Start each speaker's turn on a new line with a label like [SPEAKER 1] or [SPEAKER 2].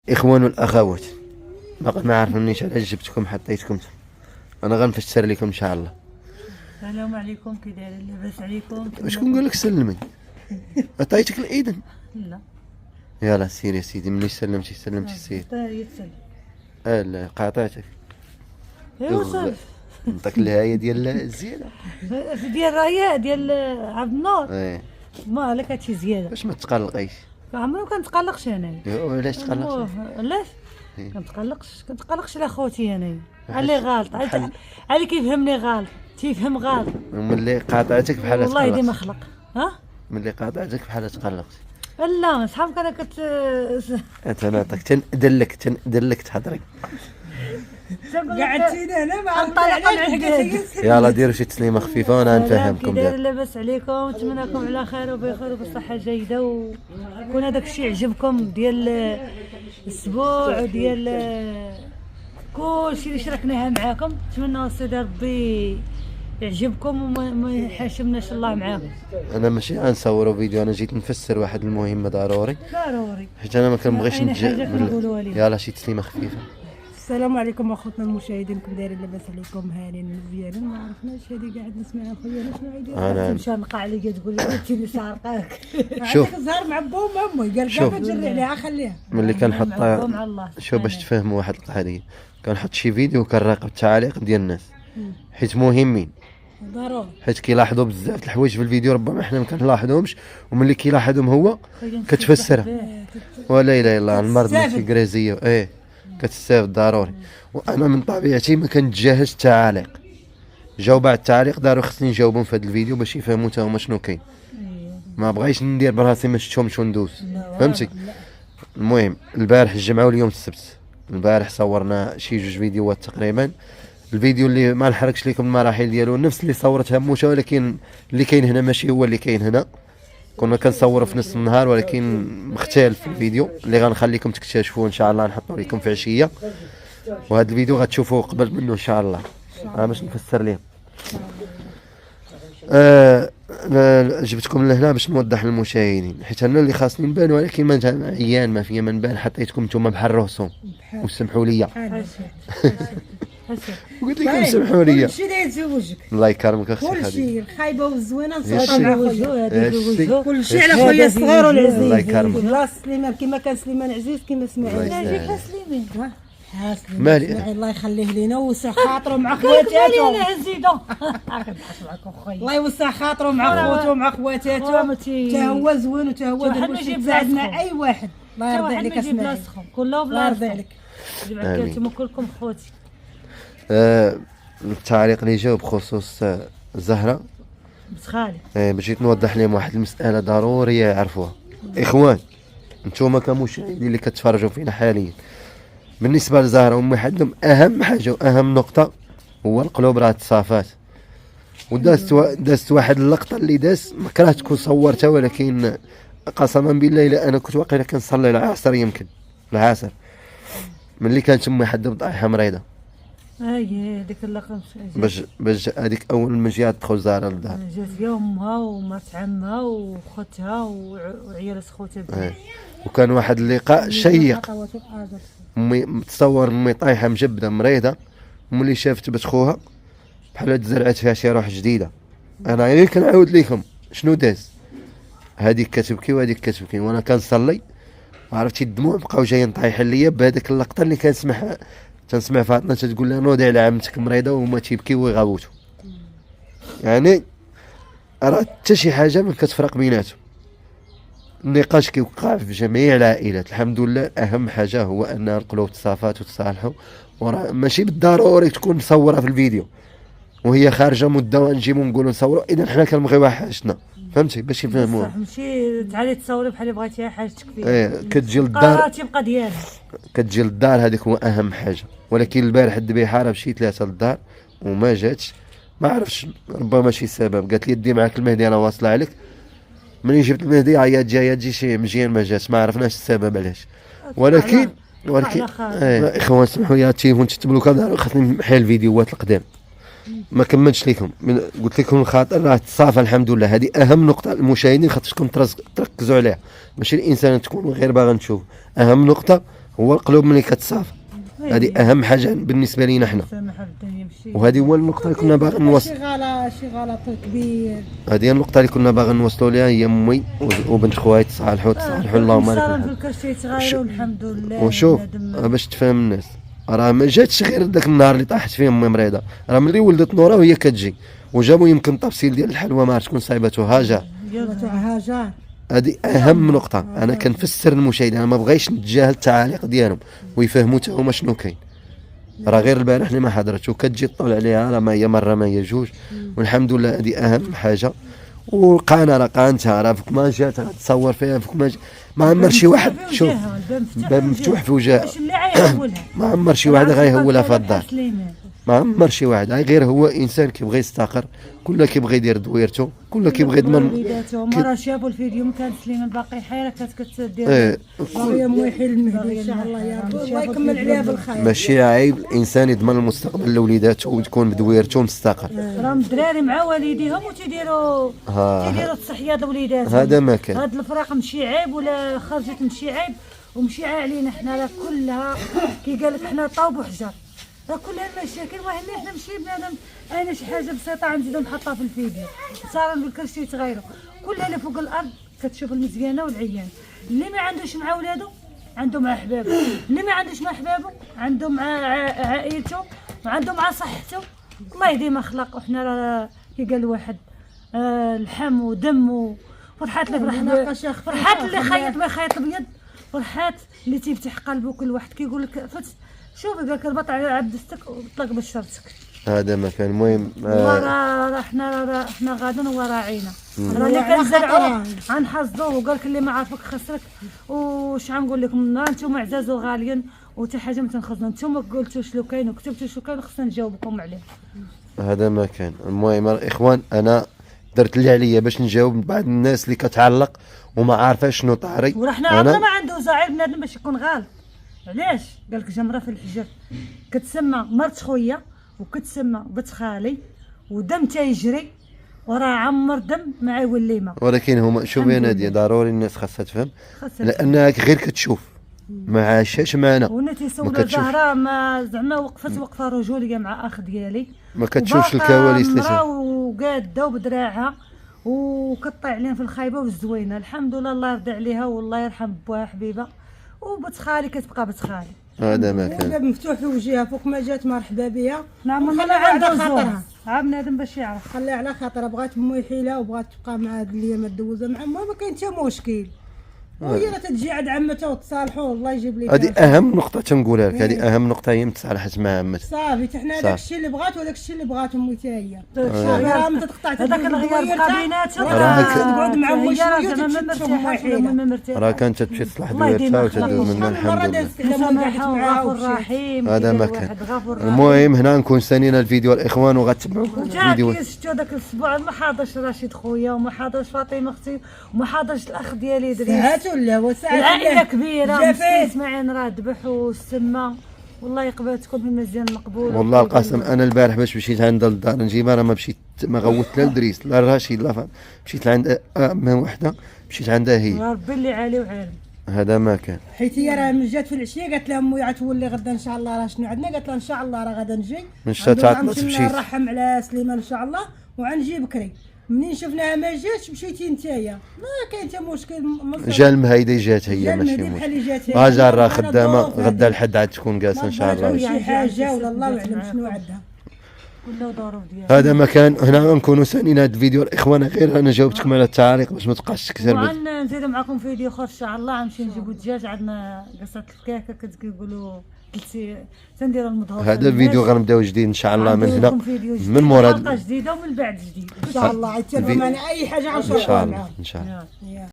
[SPEAKER 1] الاخوان والاخوات، باقي ما عرفونيش علاش جبتكم حطيتكم. انا غنفسر لكم ان شاء الله.
[SPEAKER 2] السلام عليكم، كي دايرين؟ لاباس عليكم؟
[SPEAKER 1] شكون قال لك سلمي؟ عطيتك الاذن؟
[SPEAKER 2] لا
[SPEAKER 1] يلا سير يا سيدي. ملي سلمتي سير.
[SPEAKER 2] يتسلم.
[SPEAKER 1] لا قاطعتك.
[SPEAKER 2] ايوا صافي.
[SPEAKER 1] نعطيك الهايه ديال الزياده
[SPEAKER 2] ديال الرايه ديال عبد النور.
[SPEAKER 1] ايه
[SPEAKER 2] ما عليك هادشي زياده.
[SPEAKER 1] باش ما تقلقيش.
[SPEAKER 2] عمري ما كنتقلقش انايا.
[SPEAKER 1] علاش تقلقتي؟
[SPEAKER 2] علاش؟
[SPEAKER 1] إيه.
[SPEAKER 2] كنتقلقش على خوتي انايا. علي غلط، علي كيفهمني غلط، تيفهم غلط.
[SPEAKER 1] ملي قاطعتك بحال
[SPEAKER 2] والله ديما
[SPEAKER 1] تقلقت.
[SPEAKER 2] خلق. ها؟
[SPEAKER 1] ملي قاطعتك بحال تقلقت.
[SPEAKER 2] لا صحابك انا
[SPEAKER 1] نعطيك تندلك تهضري.
[SPEAKER 2] قعدتينا هنا ما عرفتش.
[SPEAKER 1] يلا ديروا شي تسليمه خفيفه وانا نفهمكم
[SPEAKER 2] داير.
[SPEAKER 1] دابا.
[SPEAKER 2] لاباس عليكم، نتمنىكم على خير وبخير وبصحه جيده، ويكون هذاك الشيء عجبكم ديال الاسبوع وديال كلشي اللي شاركناها معاكم. نتمنى سيدي ربي يعجبكم وما يحاشمناش الله معاكم.
[SPEAKER 1] انا ماشي غنصوروا فيديو، انا جيت نفسر واحد المهمه ضروري حيت انا ما كنبغيش يلا شي تسليمه خفيفه.
[SPEAKER 3] السلام عليكم اخوتنا المشاهدين، كم دايرين؟ لاباس عليكم؟ هانين مزيانين؟ ما عرفناش هذه قاعد نسمعها خويا. شنو يدير؟
[SPEAKER 1] انا
[SPEAKER 2] تمشى نقع عليا تقول لي انت اللي سارقاك.
[SPEAKER 1] شوف
[SPEAKER 3] زهر مع با ومامي قال دابا نجري عليها خليها.
[SPEAKER 1] ملي كنحط
[SPEAKER 2] مع الله.
[SPEAKER 1] شوف باش تفهموا واحد القضيه، كنحط شي فيديو كنراقب التعاليق ديال الناس حيت مهمين،
[SPEAKER 3] ضروري
[SPEAKER 1] حيت كيلاحظوا بزاف د الحوايج في الفيديو ربما حنا ما كنلاحظهمش، وملي كيلاحظهم هو كتفسرها. ولا اله الا الله المرض ماشي كرازيه. ايه كتستافد ضروري. وانا من طبيعتي ما كنتجاهلش التعاليق. جاو بعد التعاليق داروا خصني نجاوبهم في هذا الفيديو باش يفهموا حتى هما شنو كاين. ما بغيتش ندير براسي ما شفتهمش وندوز، فهمتي؟ المهم البارح الجمعه واليوم السبت. البارح صورنا شي 2 فيديوهات تقريبا. الفيديو اللي ما نحركش لكم المراحل ديالو نفس اللي صورتها موشا، ولكن اللي كاين هنا ماشي هو اللي كاين هنا. كنا كنصوروا في نص النهار ولكن مختلف في الفيديو اللي غنخليكم تكتشفوه ان شاء الله. نحطوا لكم في عشيه، وهذا الفيديو غتشوفوه قبل منه ان شاء الله. باش نفسر لكم. جبتكم لهنا باش نوضح للمشاهدين حيت انا اللي خاصني نبان، ولكن ما عيان ما فيا ما نبان. حطيتكم نتوما بحال الرسوم وسمحوا لي. قلت لكم سمحوا لي.
[SPEAKER 3] كلشي داير في وجهك.
[SPEAKER 1] الله يكرمك اختي
[SPEAKER 3] كلشي
[SPEAKER 1] خديجه.
[SPEAKER 3] الخايبه والزوينه
[SPEAKER 2] صافي مع وجهو.
[SPEAKER 3] كلشي على خويا الصغير والعزيز.
[SPEAKER 1] الله يكرمك.
[SPEAKER 3] بلاص سليمان كما كان سليمان عزيز كما سمعنا.
[SPEAKER 2] ناجي سليمان.
[SPEAKER 1] مالي
[SPEAKER 3] الله يخليه لينا ويوسع خاطره مع
[SPEAKER 2] مالي
[SPEAKER 3] خواتاتو.
[SPEAKER 2] انا نزيدو. نضحك معكم خويا.
[SPEAKER 3] الله يوسع خاطره مع خواتو ومع خواتاتو. حتى هو زوين وحتى هو دابا يساعدنا اي واحد. الله يرضي عليك اسمعي.
[SPEAKER 2] كله
[SPEAKER 3] الله يرضي
[SPEAKER 2] بلاصتهم.
[SPEAKER 3] عليك.
[SPEAKER 2] انتم كلكم خوتي.
[SPEAKER 1] التعليق اللي جاوب بخصوص زهره
[SPEAKER 2] بسخالي.
[SPEAKER 1] بغيت نوضح لهم واحد المساله ضروريه يعرفوها. اخوان نتوما كمشاهدين اللي كتفرجوا فينا حاليا، بالنسبه لزهره امي حدهم اهم حاجه واهم نقطه هو القلوب راه تصافات. ودازت واحد اللقطه اللي داز ما كرهت تكون صورتها، ولكن قسما بالله الا انا كنت واقيلا كنصلي العصر، يمكن العصر ملي كانت امي حدهم طايحه مريضه.
[SPEAKER 2] ديك اللقطه
[SPEAKER 1] باش هذيك اول ما جات تدخل زهره للدار
[SPEAKER 2] جات فيها امها ومرت عمها وخوتها وعيال خوتها.
[SPEAKER 1] وكان واحد اللقاء شيق. امي تصور امي طايحه مجبده مريضه، ملي شافت بنت خوها بحال تزرعت فيها شي روح جديده. انا غير كنعاود لكم شنو داز. هذيك كتبكي وهذيك كتبكي وانا كنصلي، عرفتي الدموع بقاو جايين طايحين ليا بهذيك اللقطه اللي تنسمع فاطمه تقول لها نوضي على عمتك مريضه وهما تيبكيو ويغوتوا. يعني راه حتى شي حاجه ما كتفرق بيناتهم. النقاش كيوقع في جميع العائلات الحمد لله. اهم حاجه هو ان القلوب تصافات وتصالحوا، وراه ماشي بالضروري تكون مصوره في الفيديو وهي خارجه مده ونجيبو نقولوا نصوروا. اذا حنا كنبغيوها حاجتنا، فهمتي؟ باش يفهموها.
[SPEAKER 2] صح ماشي تعالي تصوري بحال اللي بغيتيها حاجتك فيها.
[SPEAKER 1] كتجي للدار
[SPEAKER 2] تيبقى ديالها.
[SPEAKER 1] كتجي للدار هذيك هو اهم حاجه. ولكن البارح الذبيحه راه مشيت لها للدار وما جاتش، ما عرفتش ربما شي سبب. قالت لي دي معاك المهدي انا واصله عليك. ملي جبت المهدي عيات جايه تجي شي مزيان ما جاتش، ما عرفناش السبب علاش. ولكن اخوان سمحوا لي تيفون تكتبوا كذا خاصني نمحي الفيديوهات القدام ما كملتش لكم. قلت لكم الخاطر راه تصافى الحمد لله. هذه اهم نقطه المشاهدين خاصكم تركزوا عليها، ماشي الانسان تكون غير باغا نشوف. اهم نقطه هو القلوب ملي كتصافى. هذه اهم حاجه بالنسبه لينا حنا، وهذه هو النقطه اللي كنا باغيين نوصل.
[SPEAKER 3] شي غلط كبير.
[SPEAKER 1] هذه هي النقطه اللي كنا باغيين نوصلوا ليها، هي امي وبنت خويا تصالحوا اللهم بارك
[SPEAKER 2] فيهم. الحمد لله.
[SPEAKER 1] وشوف باش تفهم الناس، راه ما جاتش غير ذاك النهار اللي طاحت فيه امي مريضه، راه ملي ولدت نوره وهي كتجي وجابوا يمكن طبسيل ديال الحلوى ما عرفت شكون صايبته هاجر. هذه اهم نقطه. انا كنفسر المشاهدين، انا ما بغيتش نتجاهل التعاليق ديالهم ويفهموا حتى هما شنو كاين. راه غير البارح اللي ما حضرتش وكتجي تطول عليها، راه ما هي مره ما هي جوج، والحمد لله هذه اهم حاجه. والقناه راه قانتها، راه فوق ما جات غتصور فيها، فوق ما ما عمر شي واحد شوف باب مفتوح في وجهها، ما عمر شي واحد غيهولها في الدار، ما عمر شي واحد، غير هو انسان كيبغي يستقر، كله كيبغي يدير دويرته، كله كيبغي يضمن
[SPEAKER 2] وليداتهم. راه شافوا الفيديو ما كان سليمان باقي حيره كتدير
[SPEAKER 3] خويا مويحي المهدي ان شاء الله يا رب، الله يكمل عليها بالخير.
[SPEAKER 1] ماشي عيب الانسان يضمن المستقبل لوليداته وتكون بدويرته مستقر.
[SPEAKER 2] راهم الدراري مع والديهم وتيديروا التصحيات لوليداتهم.
[SPEAKER 1] هذا ما كان.
[SPEAKER 2] هاد الفراق ماشي عيب ولا خرجت ماشي عيب ومشي علينا حنا، راه كلها كي قال لك حنا طوب وحجر، راه كلها المشاكل. واحد اللي حنا ماشي بنادم، انا شي حاجه بسيطه غنزيدو نحطها في الفيديو صار بالكرسي يتغيروا. كلها اللي فوق الارض كتشوف المزيانه والعيان. اللي ما عندوش مع ولادو عنده مع احبابه، اللي ما عندوش مع احبابه عنده مع عائلته وعنده مع صحته. الله يديم خلق. وحنا راه كي قال واحد لحم ودم وفرحات اللي فرحنا، فرحات اللي خيط ما يخيط الابيض، فرحات اللي تيفتح قلبه. كل واحد كيقول لك شوف قال لك البط على عبدستك وطلق بشرتك.
[SPEAKER 1] هذا ما كان. المهم
[SPEAKER 2] راه حنا غادون وراعينا، راه اللي كنزرعوه غنحصدوه. وقال لك اللي ما عارفك خسرك. واش غنقول لكم، نتوما عزاز وغاليين وحتى حاجه ما تنخزنوا. نتوما قلتوا شنو كاين وكتبتوا شنو كاين، خصنا نجاوبكم عليه.
[SPEAKER 1] هذا ما كان. المهم الاخوان، انا درت اللي عليا باش نجاوب بعض الناس اللي كتعلق وما عارفه شنو طاري.
[SPEAKER 2] ورحنا عمرنا ما عنده زعير بنادم باش يكون غالب. علاش؟ قال لك جمره في الحجر كتسمى مرت خويا وكتسمى بنت خالي ودم تيجري، وراه عمر دم ما يولي ما.
[SPEAKER 1] ولكن هما شوفي يا ناديه، ضروري الناس خاصها تفهم، لانها غير كتشوف ما عاشاش معنا.
[SPEAKER 2] وانا تيسولوا زهره ما زعما وقفه رجوليه مع اخ ديالي،
[SPEAKER 1] ما كتشوفش الكواليس اللي صار
[SPEAKER 2] وقاده وبدراعها وكطيع علينا في الخايبه والزوينه. الحمد لله الله يرضي عليها والله يرحم بوها حبيبه. وبنت خالي كتبقى بنت خالي.
[SPEAKER 1] هذا ما كان.
[SPEAKER 3] الباب مفتوح في وجهها، فوق ما جات مرحبا بها.
[SPEAKER 2] نعم ما عنده خاطرها، عا بنادم باش يعرف.
[SPEAKER 3] خليها على خاطرها، بغات مو يحيلها وبغات تبقى مع هاد اللي ما دوزه مع ما كاين حتى مشكل. وهي راه تتجي عند عمتها وتصالحوا الله يجيب لك.
[SPEAKER 1] هذه اهم نقطه تنقولها لك، هذه اهم نقطه هي تصالحت مع عمتها
[SPEAKER 3] صافي. حتى حنا داك الشيء اللي بغات وداك الشيء اللي بغات امي حتى هي. راه ما تقطع
[SPEAKER 2] هذاك الغيار بقى بيناتهم،
[SPEAKER 3] تقعد مع امي شويه وتمشي.
[SPEAKER 1] راه كانت تمشي تصلح دويرتها وتدوز منها الحمد لله.
[SPEAKER 2] الرحيم.
[SPEAKER 1] هذا ما كان. المهم هنا نكون سالينا الفيديو الاخوان وغتبعوا الفيديو.
[SPEAKER 2] شفتوا داك الاسبوع ما حاضرش رشيد خويا وما حاضرش فاطمه اختي وما حاضرش الاخ ديالي ادريس.
[SPEAKER 3] ولا وساعات
[SPEAKER 2] العائله كبيره. اسماعيل راه ذبح والسما والله يقبلتكم بمزيان مقبول.
[SPEAKER 1] والله القسم انا البارح باش مشيت عند الدار نجيبها، راه ما مشيت ما غوت لا لدريس لا رشيد لا مشيت عند امه وحده، مشيت عندها هي.
[SPEAKER 2] يا ربي اللي عالي وعالم.
[SPEAKER 1] هذا ما كان.
[SPEAKER 3] حيت هي راه من جات في العشيه قالت لها امي غتولي غدا ان شاء الله، راه شنو عندنا؟ قالت لها ان شاء الله راه غدا نجي.
[SPEAKER 1] من شتا تمشي
[SPEAKER 3] نرحم على سليمان ان شاء الله وغنجي بكري. منين شفناها ما جاتش مشيتي نتايا، ما كاين حتى مشكل.
[SPEAKER 1] جا المهيدي جات هي ماشي مشكل. هاجر راه خدامه غدا الحد عاد تكون جالسه ان شاء الله.
[SPEAKER 3] شي حاجه ولا الله اعلم شنو عندها.
[SPEAKER 1] هذا مكان. هنا نكونوا سالينا هذا الفيديو الاخوان، غير انا جاوبتكم على التعاليق باش ما تبقاش تكثر.
[SPEAKER 2] نزيدوا معكم فيديو اخر ان شاء الله. غنمشي نجيبوا الدجاج، عندنا قصه الفكاكه كيقولوا تنديروا المضغوط.
[SPEAKER 1] هذا الفيديو غنبداو جديد ان شاء الله من هنا من مورا
[SPEAKER 2] جديده ومن بعد جديد
[SPEAKER 3] ان شاء الله. يتبعوا معنا اي حاجه غنشوفوها معاهم
[SPEAKER 1] ان شاء الله.